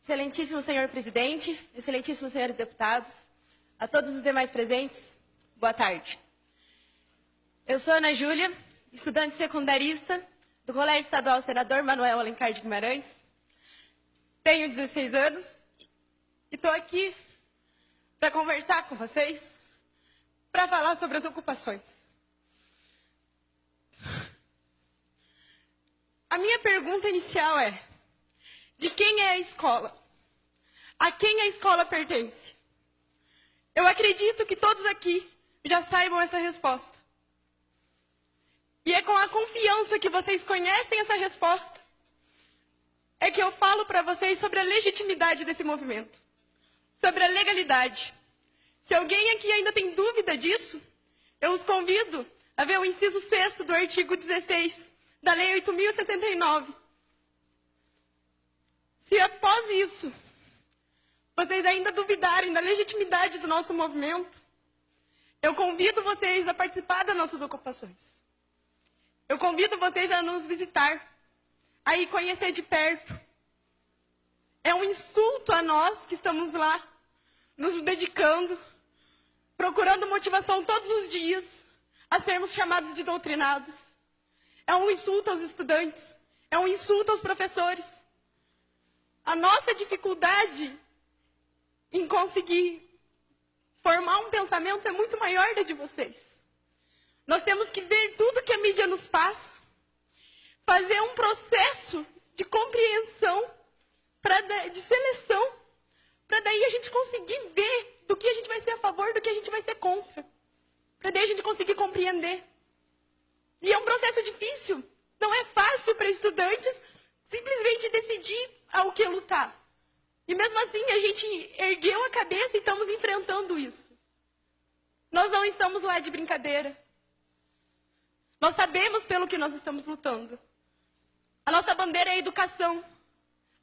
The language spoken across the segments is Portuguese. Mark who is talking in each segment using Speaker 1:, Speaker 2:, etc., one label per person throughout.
Speaker 1: Excelentíssimo senhor presidente, excelentíssimos senhores deputados, a todos os demais presentes, boa tarde. Eu sou Ana Júlia, estudante secundarista do Colégio Estadual Senador Manuel Alencar de Guimarães. Tenho 16 anos e estou aqui para conversar com vocês, para falar sobre as ocupações. A minha pergunta inicial é: de quem é a escola? A quem a escola pertence? Eu acredito que todos aqui já saibam essa resposta. E é com a confiança que vocês conhecem essa resposta é que eu falo para vocês sobre a legitimidade desse movimento, sobre a legalidade. Se alguém aqui ainda tem dúvida disso, eu os convido a ver o inciso 6º do artigo 16 da Lei 8.069. Se após isso, vocês ainda duvidarem da legitimidade do nosso movimento, eu convido vocês a participar das nossas ocupações. Eu convido vocês a nos visitar, a ir conhecer de perto. É um insulto a nós que estamos lá, nos dedicando, procurando motivação todos os dias, a sermos chamados de doutrinados. É um insulto aos estudantes, é um insulto aos professores. A nossa dificuldade em conseguir formar um pensamento é muito maior da de vocês. Nós temos que ver tudo que a mídia nos passa, fazer um processo de compreensão, de seleção, para daí a gente conseguir ver do que a gente vai ser a favor, do que a gente vai ser contra, para daí a gente conseguir compreender. E é um processo difícil, não é fácil para estudantes simplesmente decidir ao que lutar. E mesmo assim a gente ergueu a cabeça e estamos enfrentando isso. Nós não estamos lá de brincadeira. Nós sabemos pelo que nós estamos lutando. A nossa bandeira é a educação.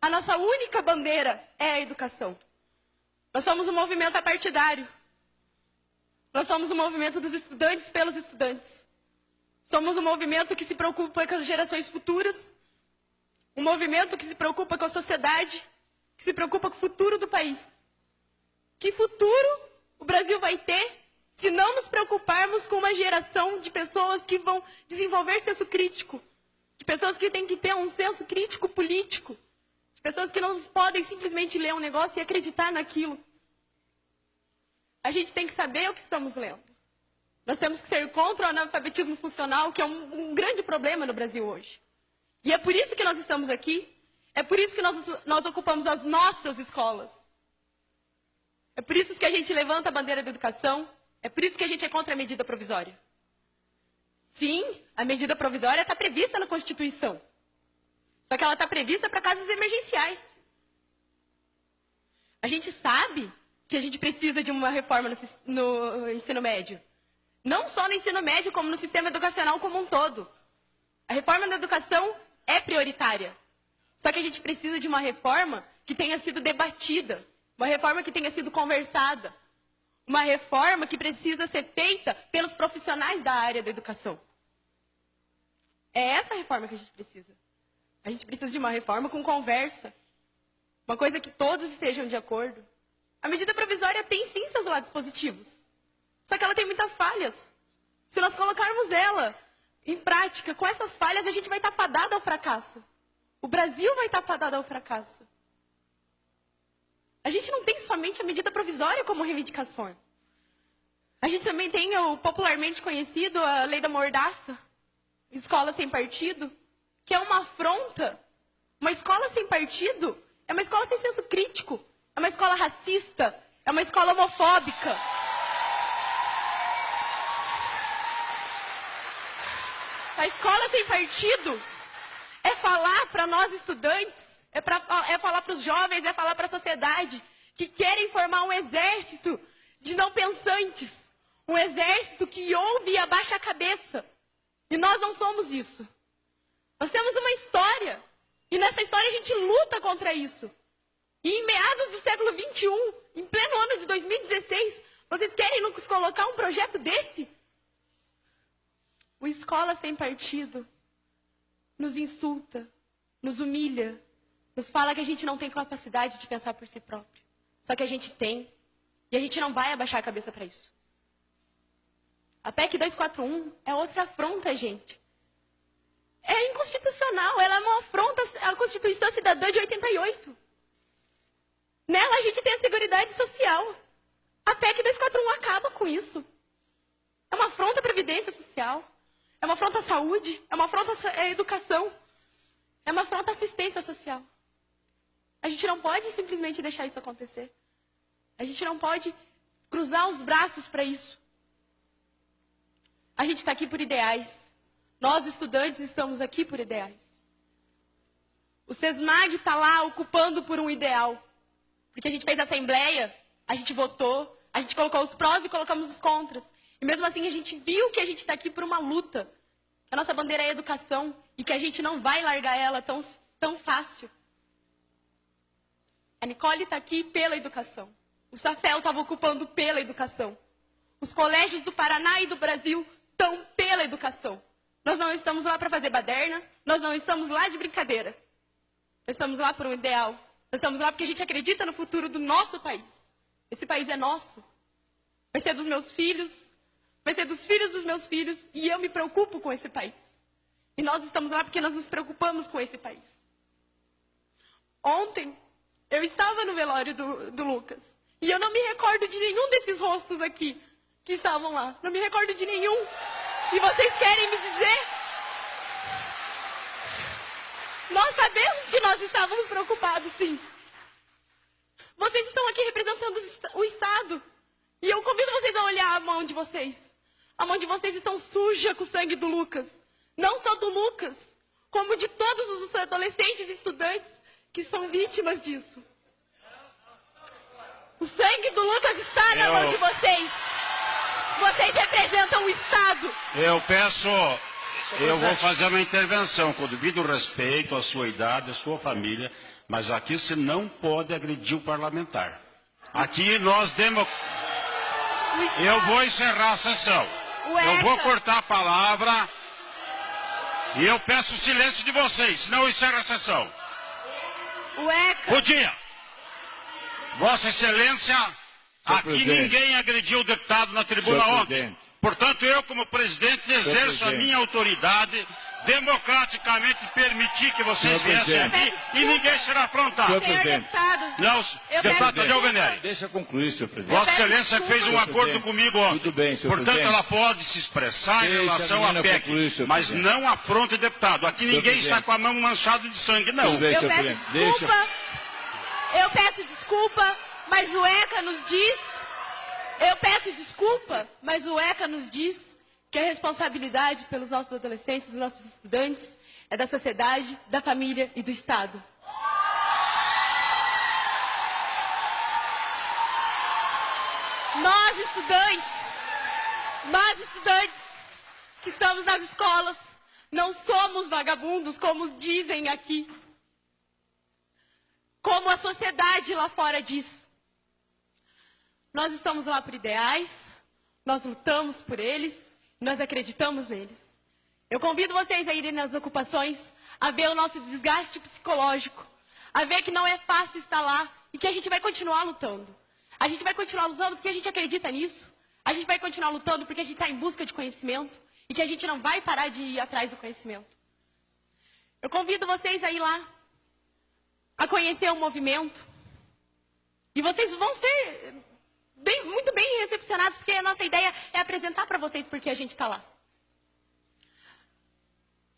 Speaker 1: A nossa única bandeira é a educação. Nós somos um movimento apartidário. Nós somos um movimento dos estudantes pelos estudantes. Somos um movimento que se preocupa com as gerações futuras. Um movimento que se preocupa com a sociedade, que se preocupa com o futuro do país. Que futuro o Brasil vai ter se não nos preocuparmos com uma geração de pessoas que vão desenvolver senso crítico, de pessoas que têm que ter um senso crítico político, de pessoas que não podem simplesmente ler um negócio e acreditar naquilo. A gente tem que saber o que estamos lendo. Nós temos que ser contra o analfabetismo funcional, que é um grande problema no Brasil hoje. E é por isso que nós estamos aqui, é por isso que nós ocupamos as nossas escolas. É por isso que a gente levanta a bandeira da educação, é por isso que a gente é contra a medida provisória. Sim, a medida provisória está prevista na Constituição. Só que ela está prevista para casos emergenciais. A gente sabe que a gente precisa de uma reforma no ensino médio. Não só no ensino médio, como no sistema educacional como um todo. A reforma da educação é prioritária. Só que a gente precisa de uma reforma que tenha sido debatida, uma reforma que tenha sido conversada, uma reforma que precisa ser feita pelos profissionais da área da educação. É essa reforma que a gente precisa. A gente precisa de uma reforma com conversa, uma coisa que todos estejam de acordo. A medida provisória tem sim seus lados positivos, só que ela tem muitas falhas. Se nós colocarmos ela em prática, com essas falhas, a gente vai estar fadado ao fracasso. O Brasil vai estar fadado ao fracasso. A gente não tem somente a medida provisória como reivindicação. A gente também tem o popularmente conhecido, a lei da mordaça, escola sem partido, que é uma afronta. Uma escola sem partido é uma escola sem senso crítico, é uma escola racista, é uma escola homofóbica. A escola sem partido é falar para nós estudantes, é falar para os jovens, é falar para a sociedade que querem formar um exército de não pensantes, um exército que ouve e abaixa a cabeça. E nós não somos isso. Nós temos uma história, e nessa história a gente luta contra isso. E em meados do século XXI, em pleno ano de 2016, vocês querem nos colocar um projeto desse? O Escola Sem Partido nos insulta, nos humilha, nos fala que a gente não tem capacidade de pensar por si próprio. Só que a gente tem. E a gente não vai abaixar a cabeça para isso. A PEC 241 é outra afronta, gente. É inconstitucional. Ela é uma afronta à Constituição Cidadã de 88. Nela a gente tem a Seguridade Social. A PEC 241 acaba com isso. É uma afronta à Previdência Social. É uma afronta à saúde. É uma afronta à educação. É uma afronta à assistência social. A gente não pode simplesmente deixar isso acontecer. A gente não pode cruzar os braços para isso. A gente está aqui por ideais. Nós, estudantes, estamos aqui por ideais. O SESMAG está lá ocupando por um ideal. Porque a gente fez assembleia, a gente votou, a gente colocou os prós e colocamos os contras. E mesmo assim a gente viu que a gente está aqui por uma luta. Que a nossa bandeira é a educação e que a gente não vai largar ela tão fácil. A Nicole está aqui pela educação. O Safel estava ocupando pela educação. Os colégios do Paraná e do Brasil estão pela educação. Nós não estamos lá para fazer baderna, nós não estamos lá de brincadeira. Nós estamos lá por um ideal. Nós estamos lá porque a gente acredita no futuro do nosso país. Esse país é nosso. Vai ser dos meus filhos, vai ser dos filhos dos meus filhos, e eu me preocupo com esse país. E nós estamos lá porque nós nos preocupamos com esse país. Ontem, eu estava no velório do Lucas. E eu não me recordo de nenhum desses rostos aqui que estavam lá. Não me recordo de nenhum. E vocês querem me dizer? Nós sabemos que nós estávamos preocupados, sim. Vocês estão aqui representando o Estado. E eu convido vocês a olhar a mão de vocês. A mão de vocês está suja com o sangue do Lucas. Não só do Lucas, como de todos os adolescentes e estudantes que são vítimas disso. O sangue do Lucas está na mão de vocês. Vocês representam o Estado.
Speaker 2: Eu vou fazer uma intervenção, com devido respeito à sua idade, à sua família, mas aqui você não pode agredir o parlamentar. Aqui nós Eu vou encerrar a sessão. Eu vou cortar a palavra e eu peço o silêncio de vocês, senão eu encerro a sessão. Bom dia. Vossa Excelência, aqui ninguém agrediu o deputado na tribuna ontem. Portanto, eu, como presidente, exerço a minha autoridade, democraticamente permitir que vocês viessem aqui e ninguém será afrontado. Não, deputado Delveneri.
Speaker 3: Deixa eu concluir, senhor presidente.
Speaker 2: Vossa Excelência fez um acordo comigo ontem.
Speaker 3: Tudo bem, senhor
Speaker 2: Portanto,
Speaker 3: presidente.
Speaker 2: ela pode se expressar em relação à PEC, mas não afronte deputado. Aqui ninguém está com a mão manchada de sangue, não.
Speaker 3: Bem,
Speaker 1: eu peço desculpa. Eu peço desculpa, mas o ECA nos diz... Eu peço desculpa, mas o ECA nos diz que a responsabilidade pelos nossos adolescentes, dos nossos estudantes, é da sociedade, da família e do Estado. Nós, estudantes que estamos nas escolas, não somos vagabundos, como dizem aqui. Como a sociedade lá fora diz. Nós estamos lá por ideais, nós lutamos por eles, nós acreditamos neles. Eu convido vocês a irem nas ocupações, a ver o nosso desgaste psicológico, a ver que não é fácil estar lá e que a gente vai continuar lutando. A gente vai continuar lutando porque a gente acredita nisso. A gente vai continuar lutando porque a gente está em busca de conhecimento e que a gente não vai parar de ir atrás do conhecimento. Eu convido vocês a ir lá, a conhecer o movimento. E vocês vão ser muito bem recepcionados, porque a nossa ideia é apresentar para vocês porque a gente está lá.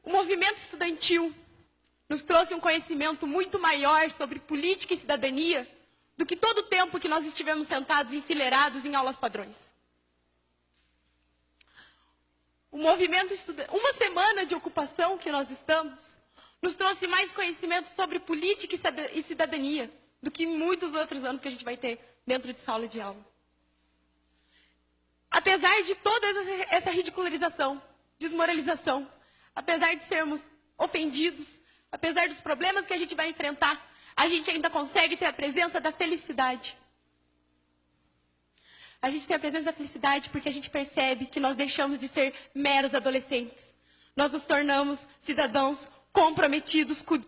Speaker 1: O movimento estudantil nos trouxe um conhecimento muito maior sobre política e cidadania do que todo o tempo que nós estivemos sentados enfileirados em aulas padrões. O movimento uma semana de ocupação que nós estamos nos trouxe mais conhecimento sobre política e cidadania do que muitos outros anos que a gente vai ter dentro de sala de aula. Apesar de toda essa ridicularização, desmoralização, apesar de sermos ofendidos, apesar dos problemas que a gente vai enfrentar, a gente ainda consegue ter a presença da felicidade. A gente tem a presença da felicidade porque a gente percebe que nós deixamos de ser meros adolescentes. Nós nos tornamos cidadãos comprometidos com